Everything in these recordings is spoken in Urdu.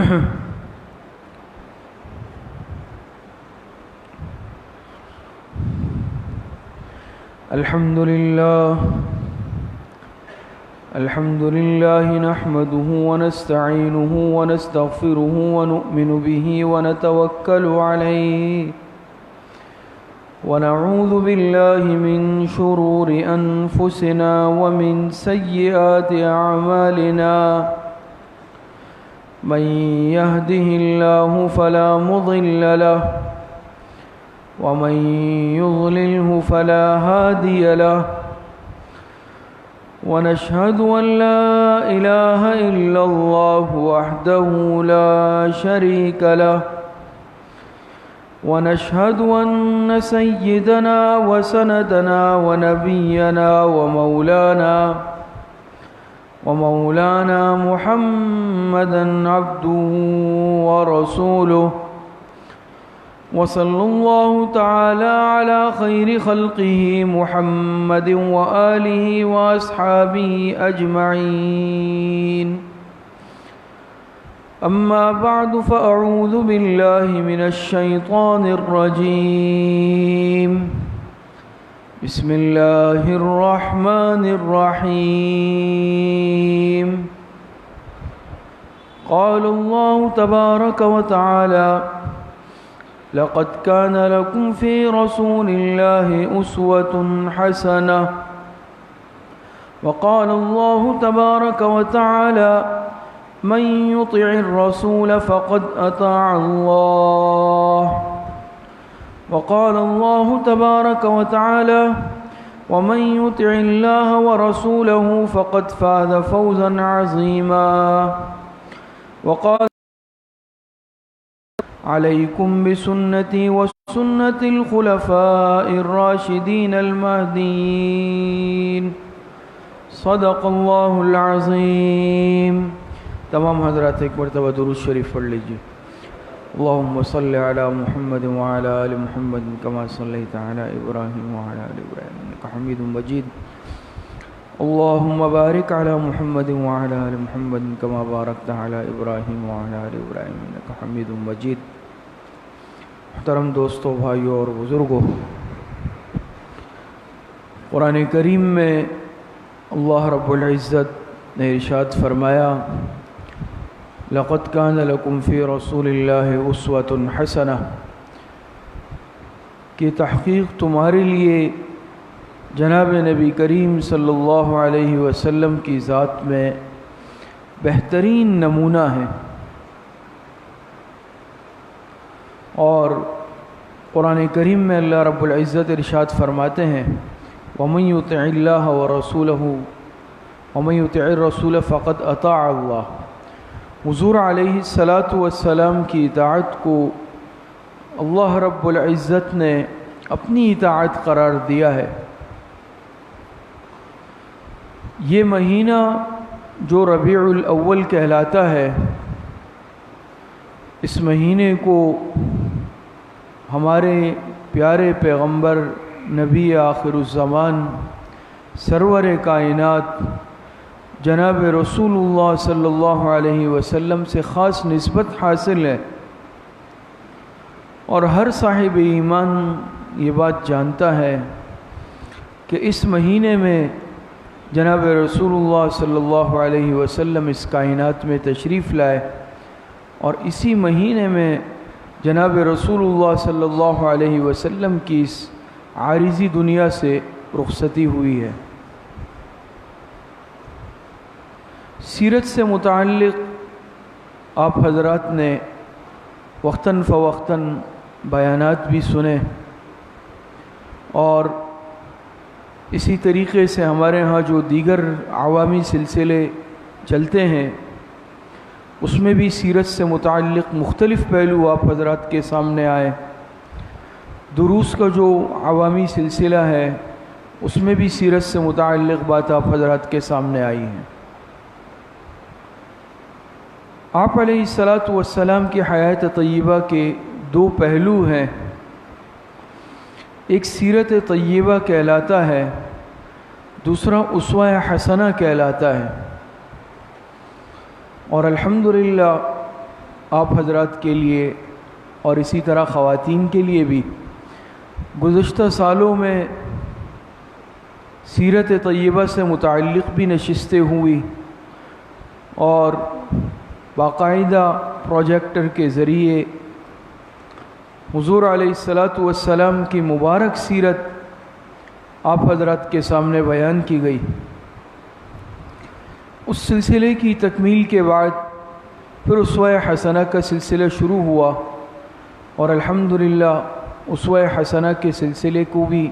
الحمد لله نحمده ونستعينه ونستغفره ونؤمن به ونتوكل عليه ونعوذ بالله من شرور أنفسنا ومن سيئات أعمالنا من يهده الله فلا مضل له ومن يضلله فلا هادي له ونشهد أن لا إله إلا الله وحده لا شريك له ونشهد أن سيدنا وسندنا ونبينا ومولانا محمدا عبده ورسوله وصلى الله تعالى على خير خلقه محمد وآله وأصحابه أجمعين أما بعد فأعوذ بالله من الشيطان الرجيم بسم الله الرحمن الرحيم قال الله تبارك وتعالى لقد كان لكم في رسول الله أسوة حسنة وقال الله تبارك وتعالى من يطع الرسول فقد أطاع الله وقال الله تبارك وتعالى ومن يطع الله ورسوله فقد فاز فوزا عظيما وقال عليكم بسنتي وسنة الخلفاء الراشدين المهديين صدق الله العظيم. تمام حضرات ایک مرتبہ درود شریف پڑھ لیجیے. اللهم صل على محمد وعلى آل محمد كما صليت على إبراهيم وعلى آل إبراهيم إنك حميد مجيد. اللهم بارك على محمد وعلى آل محمد كما باركت على إبراهيم وعلى آل إبراهيم إنك حميد مجيد. محترم دوستو، بھائیو اور بزرگوں، قرآن کریم میں اللہ رب العزت نے ارشاد فرمایا لقد كان لكم في رسول الله أسوة حسنة، کہ تحقیق تمہارے لیے جناب نبی کریم صلی اللہ علیہ وسلم کی ذات میں بہترین نمونہ ہے. اور قرآن کریم میں اللہ رب العزت ارشاد فرماتے ہیں وَمَن يُطِعِ اللَّهَ وَرَسُولَهُ وَمَن يُطِعِ الرَّسُولَ فَقَدْ أَطَاعَ اللَّهَ. حضور علیہ السلام کی اطاعت کو اللہ رب العزت نے اپنی اطاعت قرار دیا ہے. یہ مہینہ جو ربیع الاول کہلاتا ہے، اس مہینے کو ہمارے پیارے پیغمبر نبی آخر الزمان سرور کائنات جناب رسول اللہ صلی اللہ علیہ وسلم سے خاص نسبت حاصل ہے. اور ہر صاحب ایمان یہ بات جانتا ہے کہ اس مہینے میں جناب رسول اللہ صلی اللہ علیہ وسلم اس کائنات میں تشریف لائے، اور اسی مہینے میں جناب رسول اللہ صلی اللہ علیہ وسلم کی اس عارضی دنیا سے رخصتی ہوئی ہے. سیرت سے متعلق آپ حضرات نے وقتاً فوقتاً بیانات بھی سنے، اور اسی طریقے سے ہمارے ہاں جو دیگر عوامی سلسلے چلتے ہیں اس میں بھی سیرت سے متعلق مختلف پہلو آپ حضرات کے سامنے آئے. دروس کا جو عوامی سلسلہ ہے اس میں بھی سیرت سے متعلق بات آپ حضرات کے سامنے آئی ہیں. آپ علیہ السلام کی حیات طیبہ کے دو پہلو ہیں. ایک سیرت طیبہ کہلاتا ہے، دوسرا اسوہ حسنہ کہلاتا ہے. اور الحمدللہ آپ حضرات کے لیے اور اسی طرح خواتین کے لیے بھی گزشتہ سالوں میں سیرت طیبہ سے متعلق بھی نشستیں ہوئی اور باقاعدہ پروجیکٹر کے ذریعے حضور علیہ الصلاۃ والسلام کی مبارک سیرت آپ حضرات کے سامنے بیان کی گئی۔ اس سلسلے کی تکمیل کے بعد پھر اسوہ حسنہ کا سلسلہ شروع ہوا اور الحمدللہ اسوہ حسنہ کے سلسلے کو بھی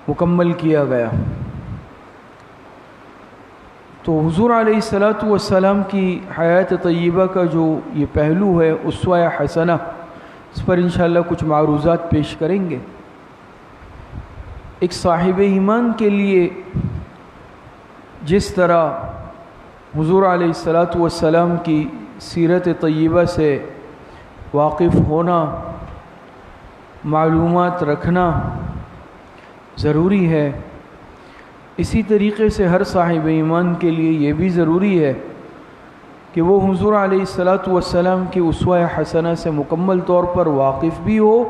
مکمل کیا گیا۔ تو حضور علیہ الصلاۃ والسلام کی حیات طیبہ کا جو یہ پہلو ہے اسوہ حسنہ، اس پر انشاءاللہ کچھ معروضات پیش کریں گے۔ ایک صاحب ایمان کے لیے جس طرح حضور علیہ الصلاۃ والسلام کی سیرت طیبہ سے واقف ہونا، معلومات رکھنا ضروری ہے، اسی طریقے سے ہر صاحب ایمان کے لیے یہ بھی ضروری ہے کہ وہ حضور علیہ الصلاۃ والسلام کی اسوہ حسنہ سے مکمل طور پر واقف بھی ہو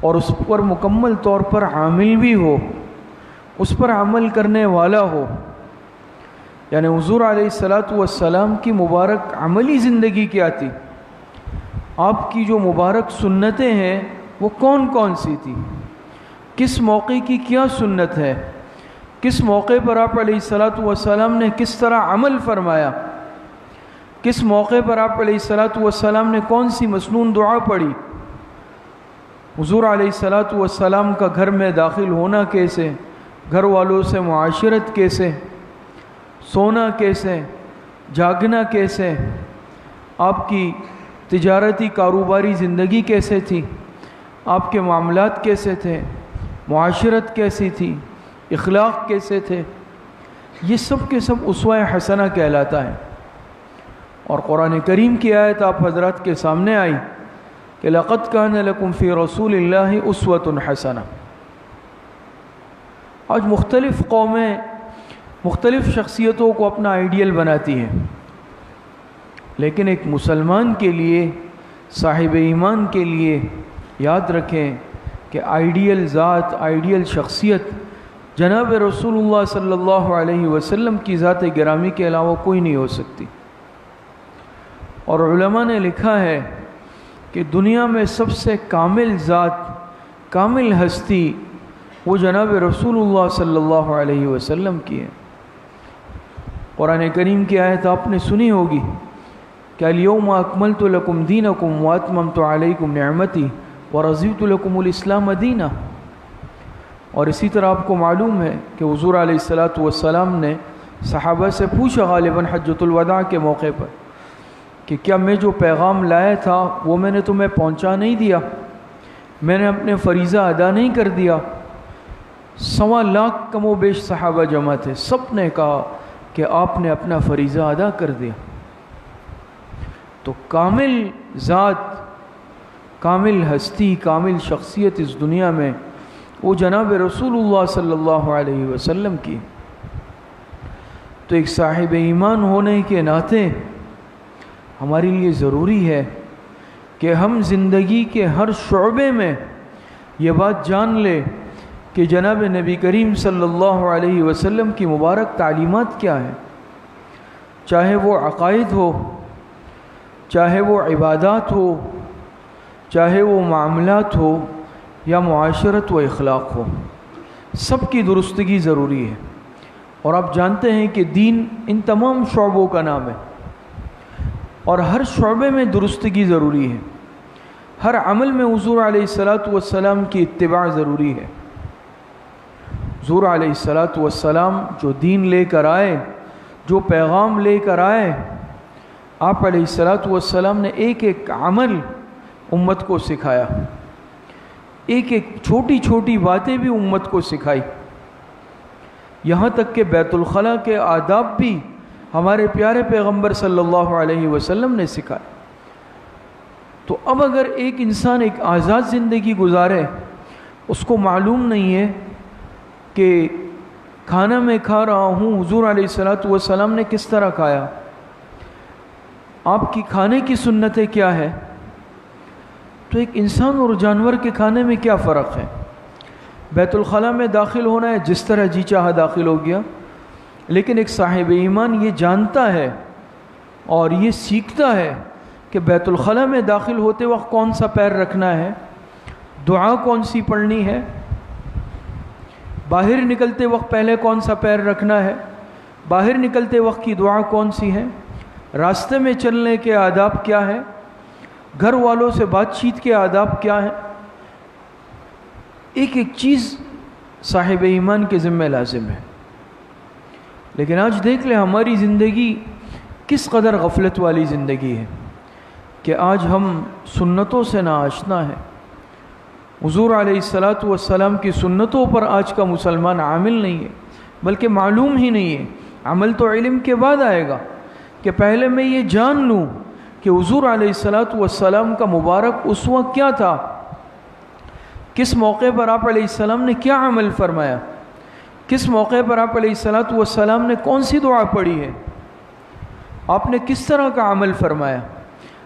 اور اس پر مکمل طور پر عامل بھی ہو، اس پر عمل کرنے والا ہو۔ یعنی حضور علیہ الصلاۃ والسلام کی مبارک عملی زندگی کیا تھی، آپ کی جو مبارک سنتیں ہیں وہ کون کون سی تھی، کس موقع کی کیا سنت ہے، کس موقع پر آپ علیہ الصلاۃ والسلام نے کس طرح عمل فرمایا، کس موقع پر آپ علیہ الصلاۃ والسلام نے کون سی مسنون دعا پڑھی، حضور علیہ الصلاۃ والسلام کا گھر میں داخل ہونا کیسے، گھر والوں سے معاشرت کیسے، سونا کیسے، جاگنا کیسے، آپ کی تجارتی کاروباری زندگی کیسے تھی، آپ کے معاملات کیسے تھے، معاشرت کیسی تھی، اخلاق کیسے تھے، یہ سب کے سب اسوہ حسنہ کہلاتا ہے۔ اور قرآن کریم کی آیت آپ حضرات کے سامنے آئی کہ لَقَدْ كَانَ لَكُمْ فِي رَسُولِ اللَّهِ أُسْوَةٌ حَسَنَةٌ۔ آج مختلف قومیں مختلف شخصیتوں کو اپنا آئیڈیل بناتی ہیں، لیکن ایک مسلمان کے لیے، صاحب ایمان کے لیے یاد رکھیں کہ آئیڈیل ذات، آئیڈیل شخصیت جناب رسول اللہ صلی اللہ علیہ وسلم کی ذات گرامی کے علاوہ کوئی نہیں ہو سکتی۔ اور علماء نے لکھا ہے کہ دنیا میں سب سے کامل ذات، کامل ہستی وہ جناب رسول اللہ صلی اللہ علیہ وسلم کی ہے۔ قرآن کریم کی آیت آپ نے سنی ہوگی کہ الیوم اکملت لکم دینکم واتممت علیکم نعمتی ورضیت لکم الاسلام دینا۔ اور اسی طرح آپ کو معلوم ہے کہ حضور علیہ الصلاۃ والسلام نے صحابہ سے پوچھا غالباً حجۃ الوداع کے موقع پر کہ کیا میں جو پیغام لایا تھا وہ میں نے تمہیں پہنچا نہیں دیا، میں نے اپنے فریضہ ادا نہیں کر دیا؟ 1.25 لاکھ کم و بیش صحابہ جمع تھے، سب نے کہا کہ آپ نے اپنا فریضہ ادا کر دیا۔ تو کامل ذات، کامل ہستی، کامل شخصیت اس دنیا میں وہ جناب رسول اللہ صلی اللہ علیہ وسلم کی۔ تو ایک صاحب ایمان ہونے کے ناطے ہمارے لیے ضروری ہے کہ ہم زندگی کے ہر شعبے میں یہ بات جان لیں کہ جناب نبی کریم صلی اللہ علیہ وسلم کی مبارک تعلیمات کیا ہیں، چاہے وہ عقائد ہو، چاہے وہ عبادات ہو، چاہے وہ معاملات ہو یا معاشرت و اخلاق ہو، سب کی درستگی ضروری ہے۔ اور آپ جانتے ہیں کہ دین ان تمام شعبوں کا نام ہے اور ہر شعبے میں درستگی ضروری ہے، ہر عمل میں حضور علیہ الصلاۃ والسلام کی اتباع ضروری ہے۔ حضور علیہ الصلاۃ والسلام جو دین لے کر آئے، جو پیغام لے کر آئے، آپ علیہ الصلاۃ والسلام نے ایک ایک عمل امت کو سکھایا، ایک ایک چھوٹی چھوٹی باتیں بھی امت کو سکھائی، یہاں تک کہ بیت الخلاء کے آداب بھی ہمارے پیارے پیغمبر صلی اللہ علیہ وسلم نے سکھائے۔ تو اب اگر ایک انسان ایک آزاد زندگی گزارے، اس کو معلوم نہیں ہے کہ کھانا میں کھا رہا ہوں حضور علیہ الصلاۃ والسلام نے کس طرح کھایا، آپ کی کھانے کی سنتیں کیا ہے؟ تو ایک انسان اور جانور کے کھانے میں کیا فرق ہے؟ بیت الخلاء میں داخل ہونا ہے، جس طرح جی چاہا داخل ہو گیا، لیکن ایک صاحب ایمان یہ جانتا ہے اور یہ سیکھتا ہے کہ بیت الخلاء میں داخل ہوتے وقت کون سا پیر رکھنا ہے، دعا کون سی پڑھنی ہے، باہر نکلتے وقت پہلے کون سا پیر رکھنا ہے، باہر نکلتے وقت کی دعا کون سی ہے، راستے میں چلنے کے آداب کیا ہے، گھر والوں سے بات چیت کے آداب کیا ہیں، ایک ایک چیز صاحب ایمان کے ذمہ لازم ہے۔ لیکن آج دیکھ لیں ہماری زندگی کس قدر غفلت والی زندگی ہے کہ آج ہم سنتوں سے ناآشنا ہیں۔ حضور علیہ السلام کی سنتوں پر آج کا مسلمان عامل نہیں ہے، بلکہ معلوم ہی نہیں ہے۔ عمل تو علم کے بعد آئے گا کہ پہلے میں یہ جان لوں کہ حضور علیہ السلام کا مبارک اسوہ کیا تھا، کس موقع پر آپ علیہ السلام نے کیا عمل فرمایا، کس موقع پر آپ علیہ السلام نے کون سی دعا پڑھی ہے، آپ نے کس طرح کا عمل فرمایا،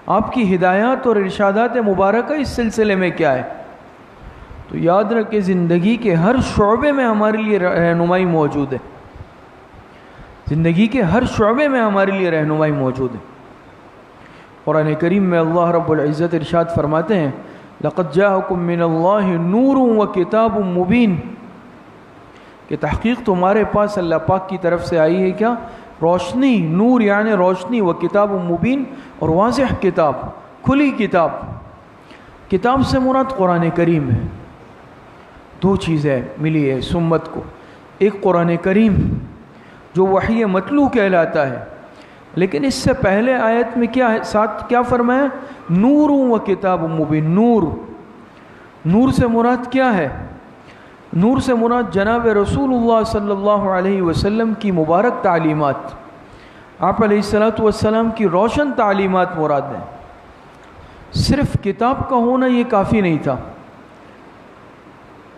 آپ کی ہدایات اور ارشادات مبارکہ اس سلسلے میں کیا ہے۔ تو یاد رکھیں زندگی کے ہر شعبے میں ہمارے لیے رہنمائی موجود ہے، زندگی کے ہر شعبے میں ہمارے لیے رہنمائی موجود ہے۔ قرآن کریم میں اللہ رب العزت ارشاد فرماتے ہیں لَقَدْ جَاءَكُم مِّنَ اللَّهِ نُورٌ وَكِتَابٌ مُّبِينٌ، کہ تحقیق تمہارے پاس اللہ پاک کی طرف سے آئی ہے کیا؟ روشنی، نور یعنی روشنی، وکتاب مبین اور واضح کتاب، کھلی کتاب۔ کتاب سے مراد قرآن کریم ہے۔ دو چیزیں ملی ہے اس امت کو، ایک قرآن کریم جو وحی متلو کہلاتا ہے، لیکن اس سے پہلے آیت میں کیا ہے، ساتھ کیا فرمایا؟ نور و کتاب مبین۔ نور سے مراد کیا ہے؟ نور سے مراد جناب رسول اللہ صلی اللہ علیہ وسلم کی مبارک تعلیمات، آپ علیہ السلام کی روشن تعلیمات مراد ہیں۔ صرف کتاب کا ہونا یہ کافی نہیں تھا،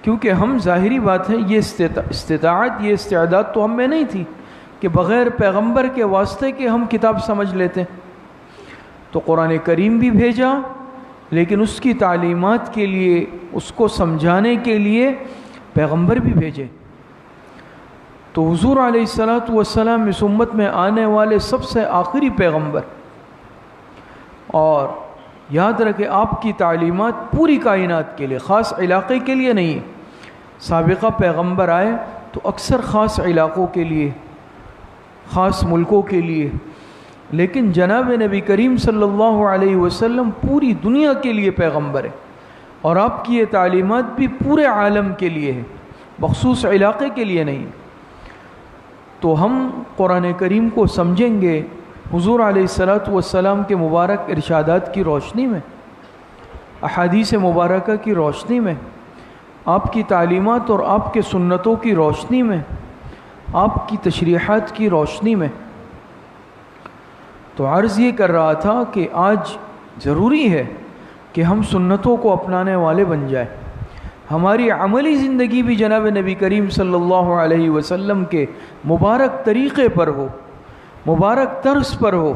کیونکہ ہم ظاہری بات ہے یہ استطاعت، یہ استعداد تو ہم میں نہیں تھی کہ بغیر پیغمبر کے واسطے کے ہم کتاب سمجھ لیتے۔ تو قرآن کریم بھی بھیجا، لیکن اس کی تعلیمات کے لیے، اس کو سمجھانے کے لیے پیغمبر بھی بھیجے۔ تو حضور علیہ السلام اس امت میں آنے والے سب سے آخری پیغمبر، اور یاد رکھے آپ کی تعلیمات پوری کائنات کے لیے، خاص علاقے کے لیے نہیں۔ سابقہ پیغمبر آئے تو اکثر خاص علاقوں کے لیے، خاص ملکوں کے لیے، لیکن جناب نبی کریم صلی اللہ علیہ وسلم پوری دنیا کے لیے پیغمبر ہے، اور آپ کی یہ تعلیمات بھی پورے عالم کے لیے ہے، مخصوص علاقے کے لیے نہیں۔ تو ہم قرآن کریم کو سمجھیں گے حضور علیہ السلام کے مبارک ارشادات کی روشنی میں، احادیث مبارکہ کی روشنی میں، آپ کی تعلیمات اور آپ کے سنتوں کی روشنی میں، آپ کی تشریحات کی روشنی میں۔ تو عرض یہ کر رہا تھا کہ آج ضروری ہے کہ ہم سنتوں کو اپنانے والے بن جائیں، ہماری عملی زندگی بھی جناب نبی کریم صلی اللہ علیہ وسلم کے مبارک طریقے پر ہو، مبارک طرز پر ہو۔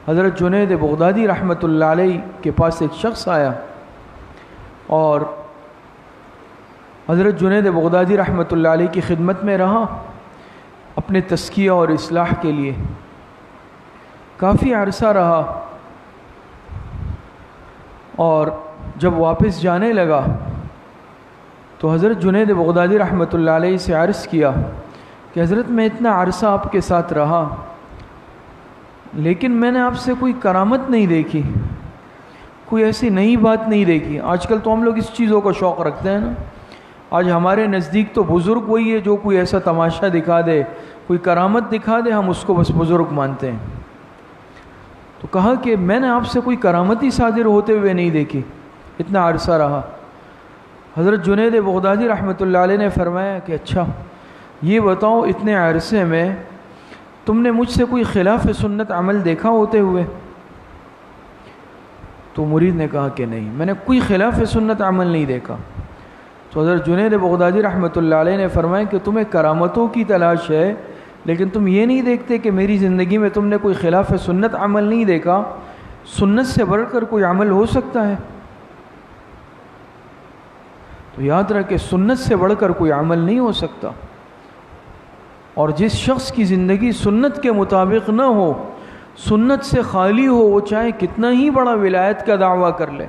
حضرت جنید بغدادی رحمۃ اللہ علیہ کے پاس ایک شخص آیا، اور حضرت جنید بغدادی رحمۃ اللہ علیہ کی خدمت میں رہا اپنے تزکیہ اور اصلاح کے لیے، کافی عرصہ رہا، اور جب واپس جانے لگا تو حضرت جنید بغدادی رحمۃ اللہ علیہ سے عرض کیا کہ حضرت میں اتنا عرصہ آپ کے ساتھ رہا، لیکن میں نے آپ سے کوئی کرامت نہیں دیکھی، کوئی ایسی نئی بات نہیں دیکھی۔ آج کل تو ہم لوگ اس چیزوں کا شوق رکھتے ہیں نا، آج ہمارے نزدیک تو بزرگ وہی ہے جو کوئی ایسا تماشا دکھا دے، کوئی کرامت دکھا دے، ہم اس کو بس بزرگ مانتے ہیں۔ تو کہا کہ میں نے آپ سے کوئی کرامتی صادر ہوتے ہوئے نہیں دیکھی، اتنا عرصہ رہا۔ حضرت جنید بغدادی رحمۃ اللہ علیہ نے فرمایا کہ اچھا یہ بتاؤ اتنے عرصے میں تم نے مجھ سے کوئی خلاف سنت عمل دیکھا ہوتے ہوئے؟ تو مرید نے کہا کہ نہیں، میں نے کوئی خلاف سنت عمل نہیں دیکھا۔ تو حضرت جنید بغدادی رحمۃ اللہ علیہ نے فرمایا کہ تمہیں کرامتوں کی تلاش ہے، لیکن تم یہ نہیں دیکھتے کہ میری زندگی میں تم نے کوئی خلاف سنت عمل نہیں دیکھا. سنت سے بڑھ کر کوئی عمل ہو سکتا ہے؟ تو یاد رکھے سنت سے بڑھ کر کوئی عمل نہیں ہو سکتا. اور جس شخص کی زندگی سنت کے مطابق نہ ہو، سنت سے خالی ہو، وہ چاہے کتنا ہی بڑا ولایت کا دعویٰ کر لے،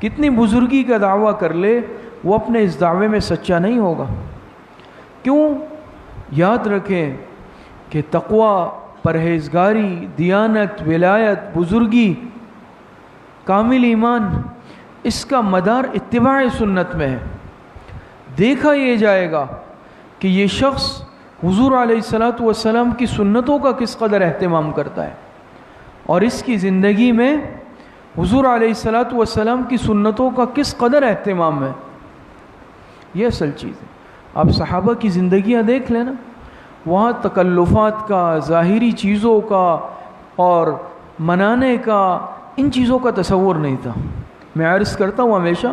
کتنی بزرگی کا دعویٰ کر لے، وہ اپنے اس دعوے میں سچا نہیں ہوگا. کیوں؟ یاد رکھیں کہ تقویٰ، پرہیزگاری، دیانت، ولایت، بزرگی، کامل ایمان، اس کا مدار اتباع سنت میں ہے. دیکھا یہ جائے گا کہ یہ شخص حضور علیہ الصلاۃ والسلام کی سنتوں کا کس قدر اہتمام کرتا ہے، اور اس کی زندگی میں حضور علیہ الصلاۃ والسلام کی سنتوں کا کس قدر اہتمام ہے. یہ اصل چیز ہے. آپ صحابہ کی زندگیاں دیکھ لینا، وہاں تکلفات کا، ظاہری چیزوں کا اور منانے کا، ان چیزوں کا تصور نہیں تھا. میں عرض کرتا ہوں ہمیشہ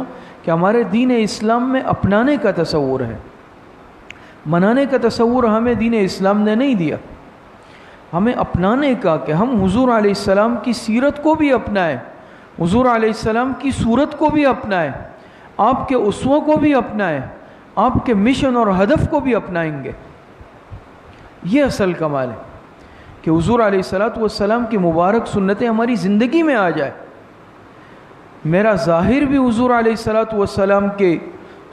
کہ ہمارے دین اسلام میں اپنانے کا تصور ہے، منانے کا تصور ہمیں دین اسلام نے نہیں دیا. ہمیں اپنانے کا، کہ ہم حضور علیہ السلام کی سیرت کو بھی اپنائیں، حضور علیہ السلام کی صورت کو بھی اپنائیں، آپ کے اسوہ کو بھی اپنائیں، آپ کے مشن اور ہدف کو بھی اپنائیں گے. یہ اصل کمال ہے کہ حضور علیہ الصلاۃ والسلام کی مبارک سنتیں ہماری زندگی میں آ جائے. میرا ظاہر بھی حضور علیہ الصلاۃ والسلام کے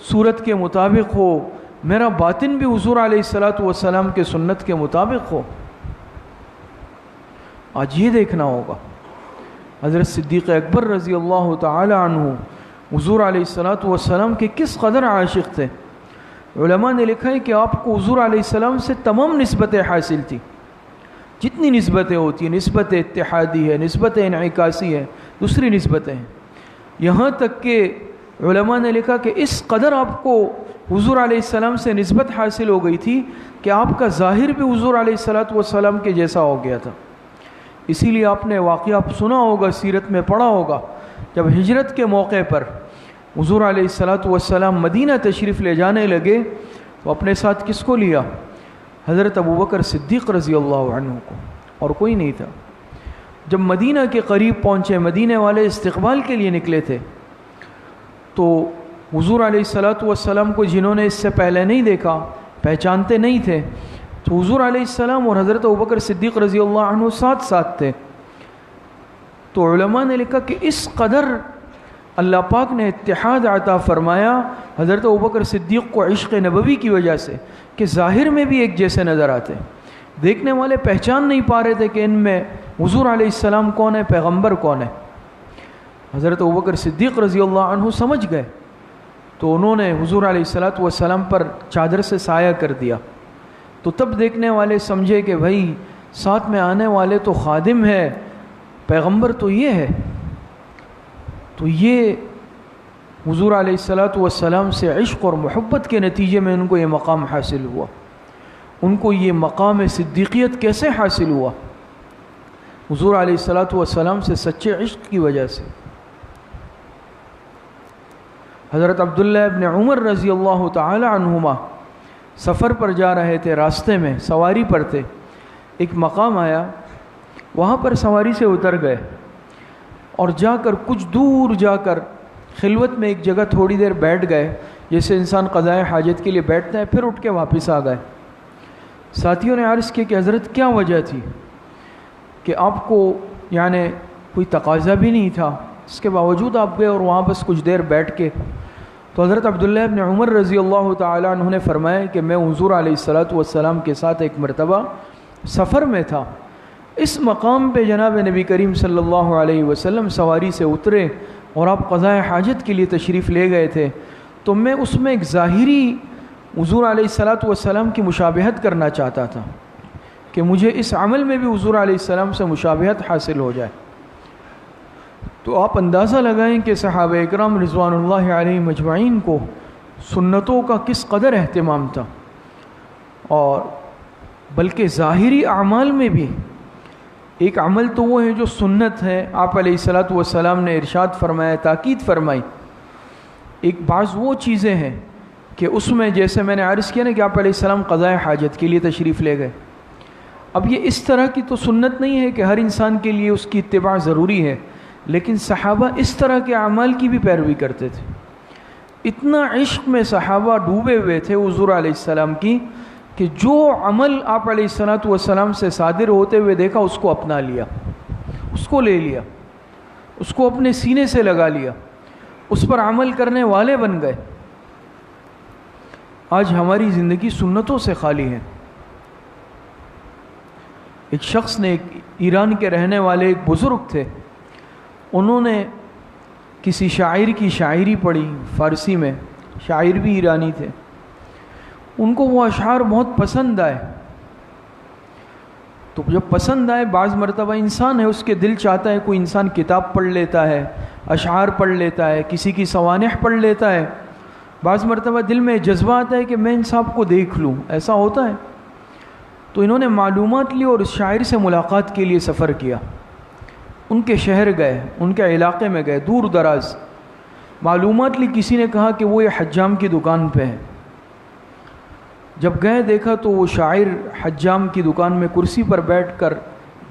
صورت کے مطابق ہو، میرا باطن بھی حضور علیہ الصلاۃ والسلام کے سنت کے مطابق ہو. آج یہ دیکھنا ہوگا. حضرت صدیق اکبر رضی اللہ تعالی عنہ حضور علیہ الصلاۃ والسلام کے کس قدر عاشق تھے. علماء نے لکھا ہے کہ آپ کو حضور علیہ السلام سے تمام نسبتیں حاصل تھی، جتنی نسبتیں ہوتی ہیں، نسبت اتحادی ہے، نسبت انعکاسی ہے، دوسری نسبتیں ہیں. یہاں تک کہ علماء نے لکھا کہ اس قدر آپ کو حضور علیہ السلام سے نسبت حاصل ہو گئی تھی کہ آپ کا ظاہر بھی حضور علیہ الصلاۃ والسلام کے جیسا ہو گیا تھا. اسی لیے آپ نے واقعہ سنا ہوگا، سیرت میں پڑھا ہوگا، جب ہجرت کے موقع پر حضور علیہ الصلاۃ والسلام مدینہ تشریف لے جانے لگے تو اپنے ساتھ کس کو لیا؟ حضرت ابوبکر صدیق رضی اللہ عنہ کو، اور کوئی نہیں تھا. جب مدینہ کے قریب پہنچے، مدینے والے استقبال کے لیے نکلے تھے، تو حضور علیہ الصلاۃ والسلام کو جنہوں نے اس سے پہلے نہیں دیکھا، پہچانتے نہیں تھے، تو حضور علیہ السلام اور حضرت ابوبکر صدیق رضی اللہ عنہ ساتھ ساتھ تھے. تو علماء نے لکھا کہ اس قدر اللہ پاک نے اتحاد عطا فرمایا حضرت ابوبکر صدیق کو عشق نبوی کی وجہ سے کہ ظاہر میں بھی ایک جیسے نظر آتے. دیکھنے والے پہچان نہیں پا رہے تھے کہ ان میں حضور علیہ السلام کون ہے، پیغمبر کون ہے. حضرت ابوبکر صدیق رضی اللہ عنہ سمجھ گئے، تو انہوں نے حضور علیہ الصلاۃ والسلام پر چادر سے سایہ کر دیا. تو تب دیکھنے والے سمجھے کہ بھائی ساتھ میں آنے والے تو خادم ہے، پیغمبر تو یہ ہے. تو یہ حضور علیہ الصلاۃ والسلام سے عشق اور محبت کے نتیجے میں ان کو یہ مقام حاصل ہوا. ان کو یہ مقام صدیقیت کیسے حاصل ہوا؟ حضور علیہ الصلاۃ والسلام سے سچے عشق کی وجہ سے. حضرت عبداللہ ابن عمر رضی اللہ تعالی عنہما سفر پر جا رہے تھے، راستے میں سواری پر تھے، ایک مقام آیا، وہاں پر سواری سے اتر گئے اور جا کر کچھ دور جا کر خلوت میں ایک جگہ تھوڑی دیر بیٹھ گئے، جیسے انسان قضائے حاجت کے لیے بیٹھتا ہے، پھر اٹھ کے واپس آ گئے. ساتھیوں نے عرض کی کہ حضرت کیا وجہ تھی کہ آپ کو یعنی کوئی تقاضا بھی نہیں تھا، اس کے باوجود آپ گئے اور وہاں بس کچھ دیر بیٹھ کے؟ تو حضرت عبداللہ ابن عمر رضی اللہ تعالیٰ عنہ نے فرمایا کہ میں حضور علیہ الصلاۃ والسلام کے ساتھ ایک مرتبہ سفر میں تھا، اس مقام پہ جناب نبی کریم صلی اللہ علیہ وسلم سواری سے اترے اور آپ قضائے حاجت کے لیے تشریف لے گئے تھے، تو میں اس میں ایک ظاہری حضور علیہ الصلاۃ والسلام کی مشابہت کرنا چاہتا تھا کہ مجھے اس عمل میں بھی حضور علیہ السلام سے مشابہت حاصل ہو جائے. تو آپ اندازہ لگائیں کہ صحابہ اکرام رضوان اللہ علیہم مجمعین کو سنتوں کا کس قدر اہتمام تھا. اور بلکہ ظاہری اعمال میں بھی ایک عمل تو وہ ہے جو سنت ہے، آپ علیہ الصلاۃ والسلام نے ارشاد فرمایا، تاکید فرمائی. ایک بعض وہ چیزیں ہیں کہ اس میں جیسے میں نے عرض کیا نا کہ آپ علیہ السلام قضائے حاجت کے لیے تشریف لے گئے، اب یہ اس طرح کی تو سنت نہیں ہے کہ ہر انسان کے لیے اس کی اتباع ضروری ہے، لیکن صحابہ اس طرح کے اعمال کی بھی پیروی کرتے تھے۔ اتنا عشق میں صحابہ ڈوبے ہوئے تھے حضور علیہ السلام کی کہ جو عمل آپ علیہ السلام سے صادر ہوتے ہوئے دیکھا اس کو اپنا لیا، اس کو لے لیا، اس کو اپنے سینے سے لگا لیا، اس پر عمل کرنے والے بن گئے۔ آج ہماری زندگی سنتوں سے خالی ہے۔ ایک شخص نے، ایران کے رہنے والے ایک بزرگ تھے، انہوں نے کسی شاعر کی شاعری پڑھی فارسی میں، شاعر بھی ایرانی تھے، ان کو وہ اشعار بہت پسند آئے۔ تو جب پسند آئے، بعض مرتبہ انسان ہے اس کے دل چاہتا ہے کوئی انسان کتاب پڑھ لیتا ہے، اشعار پڑھ لیتا ہے، کسی کی سوانح پڑھ لیتا ہے، بعض مرتبہ دل میں جذبہ آتا ہے کہ میں ان صاحب کو دیکھ لوں، ایسا ہوتا ہے۔ تو انہوں نے معلومات لی اور اس شاعر سے ملاقات کے لیے سفر کیا، ان کے شہر گئے، ان کے علاقے میں گئے، دور دراز معلومات لی۔ کسی نے کہا کہ وہ یہ حجام کی دکان پہ ہے۔ جب گئے دیکھا تو وہ شاعر حجام کی دکان میں کرسی پر بیٹھ کر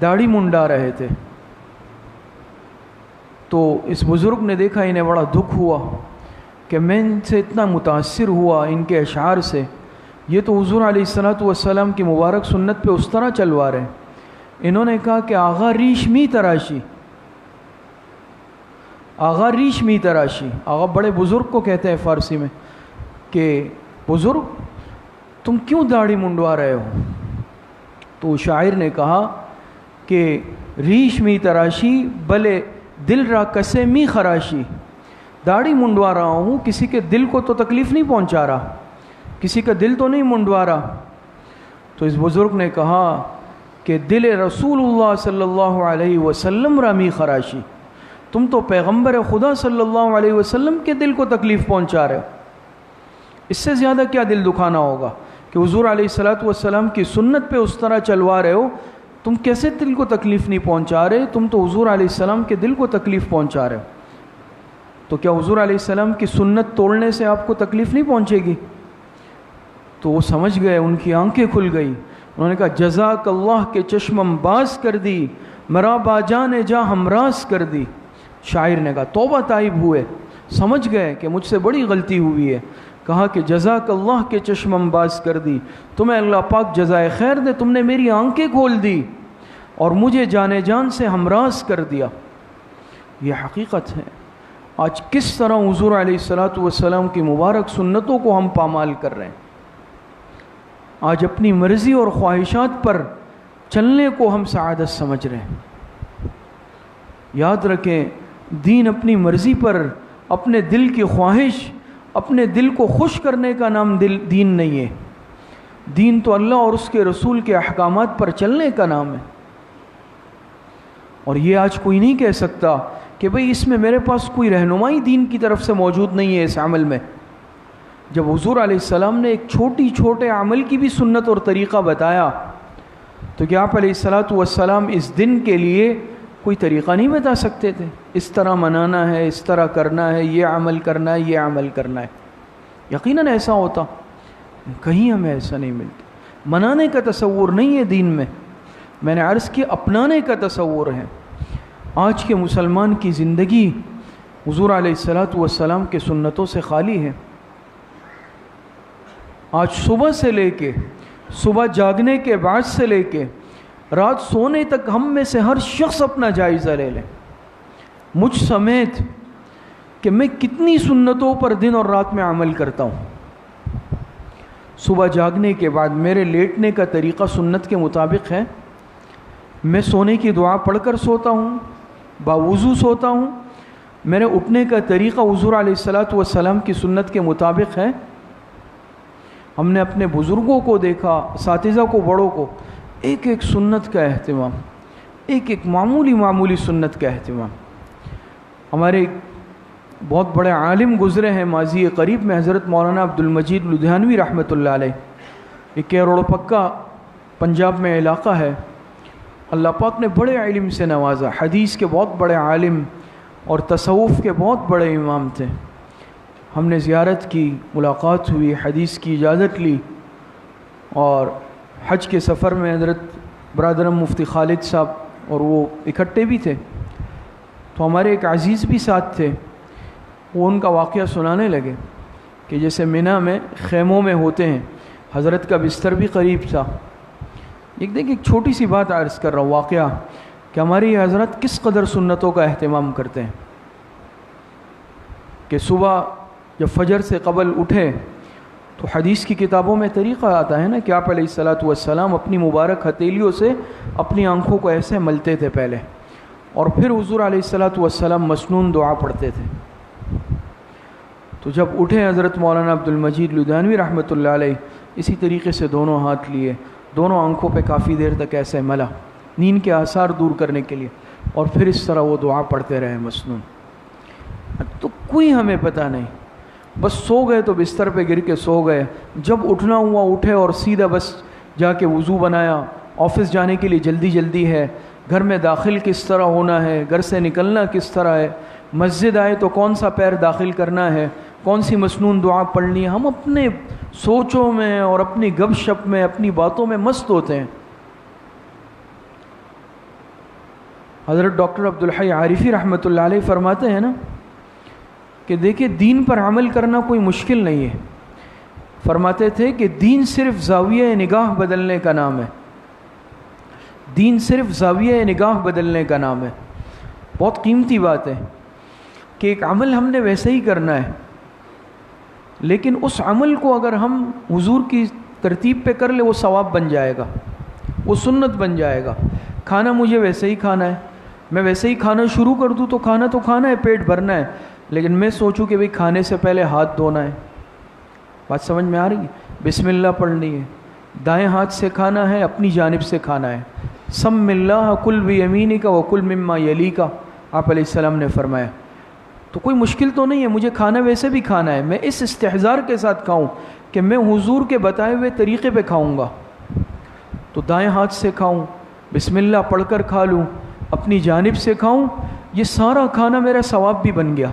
داڑھی منڈا رہے تھے۔ تو اس بزرگ نے دیکھا، انہیں بڑا دکھ ہوا کہ میں ان سے اتنا متاثر ہوا ان کے اشعار سے، یہ تو حضور علیہ السلام کی مبارک سنت پہ اس طرح چلوا رہے ہیں۔ انہوں نے کہا کہ آغا ریش می تراشی، آغا ریش می تراشی، آغا بڑے بزرگ کو کہتے ہیں فارسی میں، کہ بزرگ تم کیوں داڑھی منڈوا رہے ہو؟ تو شاعر نے کہا کہ ریش می تراشی بلے دل را کسے می خراشی، داڑھی منڈوا رہا ہوں، کسی کے دل کو تو تکلیف نہیں پہنچا رہا، کسی کا دل تو نہیں منڈوا رہا۔ تو اس بزرگ نے کہا کہ دل رسول اللہ صلی اللہ علیہ وسلم را می خراشی، تم تو پیغمبر خدا صلی اللہ علیہ وسلم کے دل کو تکلیف پہنچا رہے ہو۔ اس سے زیادہ کیا دل دکھانا ہوگا کہ حضور علیہ السلام کی سنت پہ اس طرح چلوا رہے ہو، تم کیسے دل کو تکلیف نہیں پہنچا رہے؟ تم تو حضور علیہ السلام کے دل کو تکلیف پہنچا رہے ہو۔ تو کیا حضور علیہ السلام کی سنت توڑنے سے آپ کو تکلیف نہیں پہنچے گی؟ تو وہ سمجھ گئے، ان کی آنکھیں کھل گئی۔ انہوں نے کہا جزاک اللہ کے چشمم باز کر دی، مرا باجان جا ہمراز کر دی۔ شاعر نے کہا توبہ تائب ہوئے، سمجھ گئے کہ مجھ سے بڑی غلطی ہوئی ہے۔ کہا کہ جزاک اللہ کے چشمم باز کر دی، تمہیں اللہ پاک جزائے خیر دے، تم نے میری آنکھیں کھول دی اور مجھے جانے جان سے ہمراز کر دیا۔ یہ حقیقت ہے۔ آج کس طرح حضور علیہ السلام کی مبارک سنتوں کو ہم پامال کر رہے ہیں۔ آج اپنی مرضی اور خواہشات پر چلنے کو ہم سعادت سمجھ رہے ہیں۔ یاد رکھیں، دین اپنی مرضی پر، اپنے دل کی خواہش، اپنے دل کو خوش کرنے کا نام دین نہیں ہے۔ دین تو اللہ اور اس کے رسول کے احکامات پر چلنے کا نام ہے۔ اور یہ آج کوئی نہیں کہہ سکتا کہ بھئی اس میں میرے پاس کوئی رہنمائی دین کی طرف سے موجود نہیں ہے اس عمل میں۔ جب حضور علیہ السلام نے ایک چھوٹے عمل کی بھی سنت اور طریقہ بتایا تو کیا آپ علیہ السلام اس دن کے لیے کوئی طریقہ نہیں بتا سکتے تھے؟ اس طرح منانا ہے، اس طرح کرنا ہے، یہ عمل کرنا ہے، یہ عمل کرنا ہے۔ یقیناً ایسا ہوتا، کہیں ہمیں ایسا نہیں ملتا۔ منانے کا تصور نہیں ہے دین میں نے عرض کیا اپنانے کا تصور ہے۔ آج کے مسلمان کی زندگی حضور علیہ السلام کے سنتوں سے خالی ہے۔ آج صبح سے لے کے، صبح جاگنے کے بعد سے لے کے رات سونے تک ہم میں سے ہر شخص اپنا جائزہ لے لیں، مجھ سمیت، کہ میں کتنی سنتوں پر دن اور رات میں عمل کرتا ہوں۔ صبح جاگنے کے بعد میرے لیٹنے کا طریقہ سنت کے مطابق ہے؟ میں سونے کی دعا پڑھ کر سوتا ہوں، باوضو سوتا ہوں؟ میرے اٹھنے کا طریقہ حضور علیہ السلام کی سنت کے مطابق ہے؟ ہم نے اپنے بزرگوں کو دیکھا، اساتذہ کو، بڑوں کو، ایک ایک سنت کا اہتمام، ایک ایک معمولی سنت کا اہتمام۔ ہمارے بہت بڑے عالم گزرے ہیں ماضی قریب میں، حضرت مولانا عبد المجید لدھیانوی رحمۃ اللہ علیہ۔ یہ کیروڑ پکا پنجاب میں علاقہ ہے۔ اللہ پاک نے بڑے علم سے نوازا، حدیث کے بہت بڑے عالم اور تصوف کے بہت بڑے امام تھے۔ ہم نے زیارت کی، ملاقات ہوئی، حدیث کی اجازت لی، اور حج کے سفر میں حضرت برادرم مفتی خالد صاحب اور وہ اکٹھے بھی تھے، تو ہمارے ایک عزیز بھی ساتھ تھے، وہ ان کا واقعہ سنانے لگے کہ جیسے منی میں خیموں میں ہوتے ہیں، حضرت کا بستر بھی قریب تھا۔ ایک چھوٹی سی بات عرض کر رہا ہوں، واقعہ کہ ہماری یہ حضرت کس قدر سنتوں کا اہتمام کرتے ہیں کہ صبح جب فجر سے قبل اٹھے تو حدیث کی کتابوں میں طریقہ آتا ہے نا کہ آپ علیہ الصلاۃ والسلام اپنی مبارک ہتھیلیوں سے اپنی آنکھوں کو ایسے ملتے تھے پہلے، اور پھر حضور علیہ الصلاۃ والسلام مسنون دعا پڑھتے تھے۔ تو جب اٹھے حضرت مولانا عبد المجید لدھیانوی رحمۃ اللہ علیہ، اسی طریقے سے دونوں ہاتھ لیے، دونوں آنکھوں پہ کافی دیر تک ایسے ملا نیند کے آثار دور کرنے کے لیے، اور پھر اس طرح وہ دعا پڑھتے رہے مسنون۔ تو کوئی ہمیں پتہ نہیں، بس سو گئے تو بستر پہ گر کے سو گئے، جب اٹھنا ہوا اٹھے اور سیدھا بس جا کے وضو بنایا، آفس جانے کے لیے جلدی ہے، گھر میں داخل کس طرح ہونا ہے، گھر سے نکلنا کس طرح ہے، مسجد آئے تو کون سا پیر داخل کرنا ہے، کون سی مسنون دعا پڑھنی ہے، ہم اپنے سوچوں میں اور اپنی گپ شپ میں اپنی باتوں میں مست ہوتے ہیں۔ حضرت ڈاکٹر عبدالحی عارفی رحمۃ اللہ علیہ فرماتے ہیں نا کہ دیکھیں دین پر عمل کرنا کوئی مشکل نہیں ہے، فرماتے تھے کہ دین صرف زاویہ نگاہ بدلنے کا نام ہے، دین صرف زاویہ نگاہ بدلنے کا نام ہے۔ بہت قیمتی بات ہے کہ ایک عمل ہم نے ویسے ہی کرنا ہے، لیکن اس عمل کو اگر ہم حضور کی ترتیب پہ کر لے وہ ثواب بن جائے گا، وہ سنت بن جائے گا۔ کھانا مجھے ویسے ہی کھانا ہے، میں ویسے ہی کھانا شروع کر دوں تو کھانا ہے، پیٹ بھرنا ہے، لیکن میں سوچوں کہ بھئی کھانے سے پہلے ہاتھ دھونا ہے، بات سمجھ میں آ رہی ہے؟ بسم اللہ پڑھنی ہے، دائیں ہاتھ سے کھانا ہے، اپنی جانب سے کھانا ہے، سم اللہ کل بیمینک وکل مما یلیک، آپ علیہ السلام نے فرمایا۔ تو کوئی مشکل تو نہیں ہے، مجھے کھانا ویسے بھی کھانا ہے، میں اس استحضار کے ساتھ کھاؤں کہ میں حضور کے بتائے ہوئے طریقے پہ کھاؤں گا، تو دائیں ہاتھ سے کھاؤں، بسم اللہ پڑھ کر کھا لوں، اپنی جانب سے کھاؤں، یہ سارا کھانا میرا ثواب بھی بن گیا۔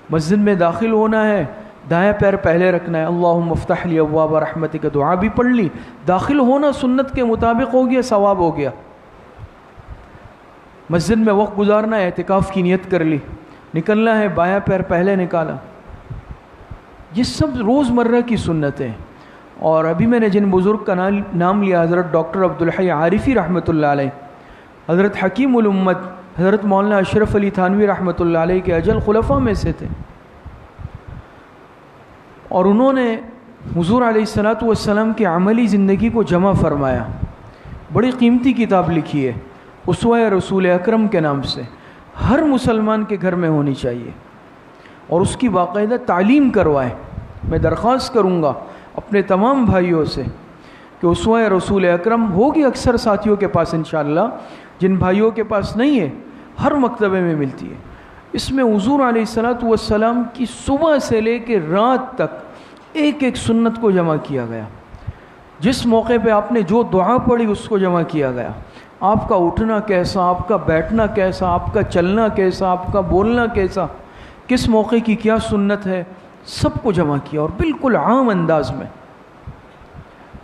مسجد میں داخل ہونا ہے، دائیں پیر پہلے رکھنا ہے، اللہم افتح لی ابواب رحمتک دعا بھی پڑھ لی، داخل ہونا سنت کے مطابق ہو گیا، ثواب ہو گیا۔ مسجد میں وقت گزارنا ہے، اعتکاف کی نیت کر لی، نکلنا ہے بایاں پیر پہلے نکالا۔ یہ سب روز مرہ کی سنتیں۔ اور ابھی میں نے جن بزرگ کا نام لیا، حضرت ڈاکٹر عبدالحی عارفی رحمۃ اللہ علیہ، حضرت حکیم الامت حضرت مولانا اشرف علی تھانوی رحمۃ اللہ علیہ کے اجل خلفاء میں سے تھے، اور انہوں نے حضور علیہ الصلاۃ والسلام کی عملی زندگی کو جمع فرمایا، بڑی قیمتی کتاب لکھی ہے اسوہ رسول اکرم کے نام سے، ہر مسلمان کے گھر میں ہونی چاہیے، اور اس کی باقاعدہ تعلیم کروائیں۔ میں درخواست کروں گا اپنے تمام بھائیوں سے کہ اسوہ رسول اکرم ہوگی اکثر ساتھیوں کے پاس انشاءاللہ، جن بھائیوں کے پاس نہیں ہے ہر مکتبے میں ملتی ہے۔ اس میں حضور علیہ الصلاۃ والسلام کی صبح سے لے کے رات تک ایک ایک سنت کو جمع کیا گیا، جس موقع پہ آپ نے جو دعا پڑھی اس کو جمع کیا گیا، آپ کا اٹھنا کیسا، آپ کا بیٹھنا کیسا، آپ کا چلنا کیسا، آپ کا بولنا کیسا، کس موقع کی کیا سنت ہے، سب کو جمع کیا، اور بالکل عام انداز میں۔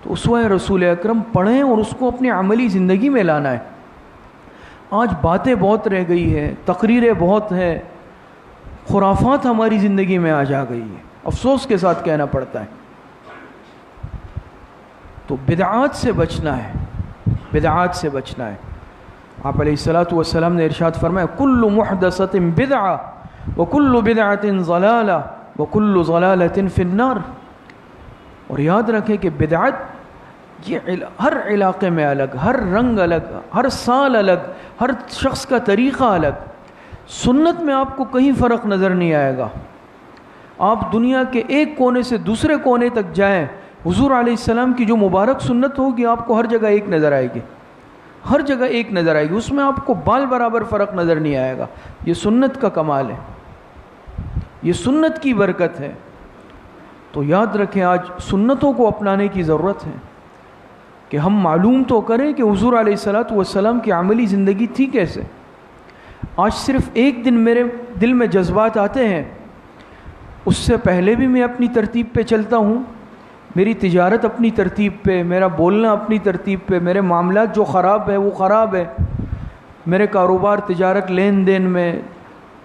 تو اسوہ رسول اکرم پڑھیں اور اس کو اپنی عملی زندگی میں لانا ہے۔ آج باتیں بہت رہ گئی ہے، تقریریں بہت ہیں، خرافات ہماری زندگی میں آ جا گئی ہے، افسوس کے ساتھ کہنا پڑتا ہے۔ تو بدعات سے بچنا ہے، بدعات سے بچنا ہے۔ آپ علیہ الصلاۃ والسلام نے ارشاد فرمایا کل محدثۃ بدعہ وکل بدعۃ ضلالہ وکل ضلالۃ فی النار۔ اور یاد رکھیں کہ بدعت یہ ہر علاقے میں الگ، ہر رنگ الگ، ہر سال الگ، ہر شخص کا طریقہ الگ۔ سنت میں آپ کو کہیں فرق نظر نہیں آئے گا، آپ دنیا کے ایک کونے سے دوسرے کونے تک جائیں، حضور علیہ السلام کی جو مبارک سنت ہوگی آپ کو ہر جگہ ایک نظر آئے گی، ہر جگہ ایک نظر آئے گی، اس میں آپ کو بال برابر فرق نظر نہیں آئے گا۔ یہ سنت کا کمال ہے، یہ سنت کی برکت ہے۔ تو یاد رکھیں آج سنتوں کو اپنانے کی ضرورت ہے کہ ہم معلوم تو کریں کہ حضور علیہ الصلاۃ والسلام کی عملی زندگی تھی کیسے۔ آج صرف ایک دن میرے دل میں جذبات آتے ہیں، اس سے پہلے بھی میں اپنی ترتیب پہ چلتا ہوں، میری تجارت اپنی ترتیب پہ، میرا بولنا اپنی ترتیب پہ، میرے معاملات جو خراب ہے وہ خراب ہے، میرے کاروبار تجارت لین دین میں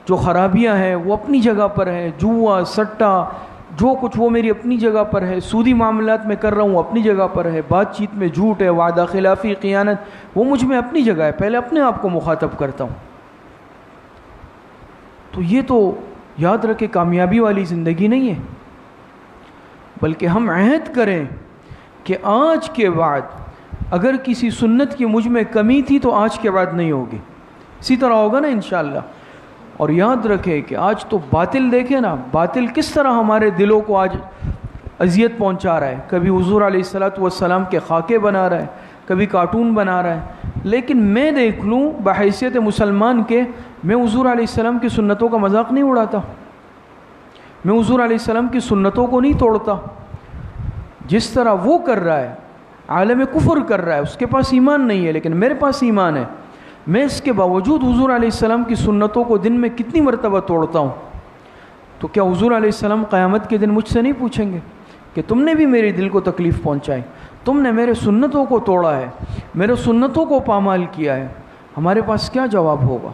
جو خرابیاں ہیں وہ اپنی جگہ پر ہے، جوا سٹا جو کچھ وہ میری اپنی جگہ پر ہے، سودی معاملات میں کر رہا ہوں اپنی جگہ پر ہے، بات چیت میں جھوٹ ہے، وعدہ خلافی خیانت وہ مجھ میں اپنی جگہ ہے، پہلے اپنے آپ کو مخاطب کرتا ہوں۔ تو یہ تو یاد رکھے کامیابی والی زندگی نہیں ہے، بلکہ ہم عہد کریں کہ آج کے بعد اگر کسی سنت کی مجھ میں کمی تھی تو آج کے بعد نہیں ہوگی، اسی طرح ہوگا نا انشاءاللہ۔ اور یاد رکھے کہ آج تو باطل دیکھیں نا، باطل کس طرح ہمارے دلوں کو آج اذیت پہنچا رہا ہے، کبھی حضور علیہ السلام کے خاکے بنا رہا ہے، کبھی کارٹون بنا رہا ہے، لیکن میں دیکھ لوں بحیثیت مسلمان کے، میں حضور علیہ السلام کی سنتوں کا مذاق نہیں اڑاتا، میں حضور علیہ السلام کی سنتوں کو نہیں توڑتا۔ جس طرح وہ کر رہا ہے، عالم کفر کر رہا ہے، اس کے پاس ایمان نہیں ہے لیکن میرے پاس ایمان ہے، میں اس کے باوجود حضور علیہ السلام کی سنتوں کو دن میں کتنی مرتبہ توڑتا ہوں، تو کیا حضور علیہ السلام قیامت کے دن مجھ سے نہیں پوچھیں گے کہ تم نے بھی میرے دل کو تکلیف پہنچائی، تم نے میرے سنتوں کو توڑا ہے، میرے سنتوں کو پامال کیا ہے؟ ہمارے پاس کیا جواب ہوگا؟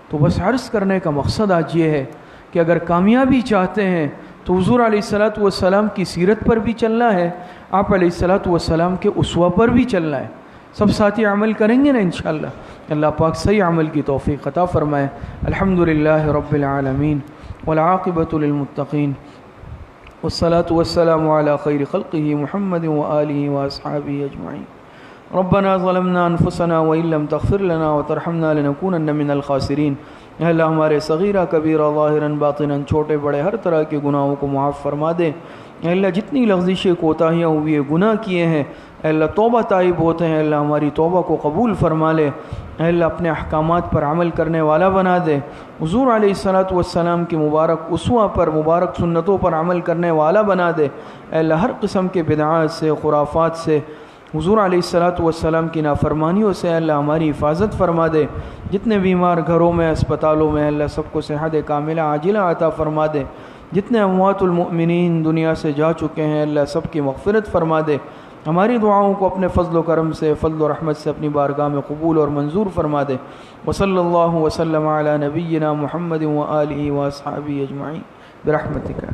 تو بس عرض کرنے کا مقصد آج یہ ہے کہ اگر کامیابی چاہتے ہیں تو حضور علیہ السلام کی سیرت پر بھی چلنا ہے، آپ علیہ السلام کے اسوہ پر بھی چلنا ہے، سب ساتھی عمل کریں گے نا انشاءاللہ۔ اللہ پاک صحیح عمل کی توفیق عطا فرمائے۔ الحمدللہ رب العالمین والعاقبۃ للمتقین والصلاة والسلام علی خیر خلقہ محمد وآلہ واصحابہ اجمعین۔ ربنا ظلمنا انفسنا وإن لم تغفر لنا وترحمنا لنكونن من الخاسرین۔ اے اللہ ہمارے صغیرہ کبیرہ ظاہراً باطناً چھوٹے بڑے ہر طرح کے گناہوں کو معاف فرما دے۔ اے اللہ جتنی لغزشیں کوتاہیاں ہوئی ہیں، گناہ کیے ہیں، اے اللہ توبہ تائب ہوتے ہیں، اللہ ہماری توبہ کو قبول فرما لے۔ اے اللہ اپنے احکامات پر عمل کرنے والا بنا دے، حضور علیہ السلام کی مبارک اسوہ پر، مبارک سنتوں پر عمل کرنے والا بنا دے۔ اے اللہ ہر قسم کے بدعات سے، خرافات سے، حضور علیہ السلام کی نافرمانیوں سے اللہ ہماری حفاظت فرما دے۔ جتنے بیمار گھروں میں، اسپتالوں میں، اللہ سب کو صحت کاملہ عاجلہ عطا فرما دے۔ جتنے اموات المؤمنین دنیا سے جا چکے ہیں، اللہ سب کی مغفرت فرما دے۔ ہماری دعاؤں کو اپنے فضل و کرم سے، فضل و رحمت سے اپنی بارگاہ میں قبول اور منظور فرما دے۔ وصلی اللہ وسلم علی نبینا محمد وآلہ واصحابہ اجمعین برحمتک۔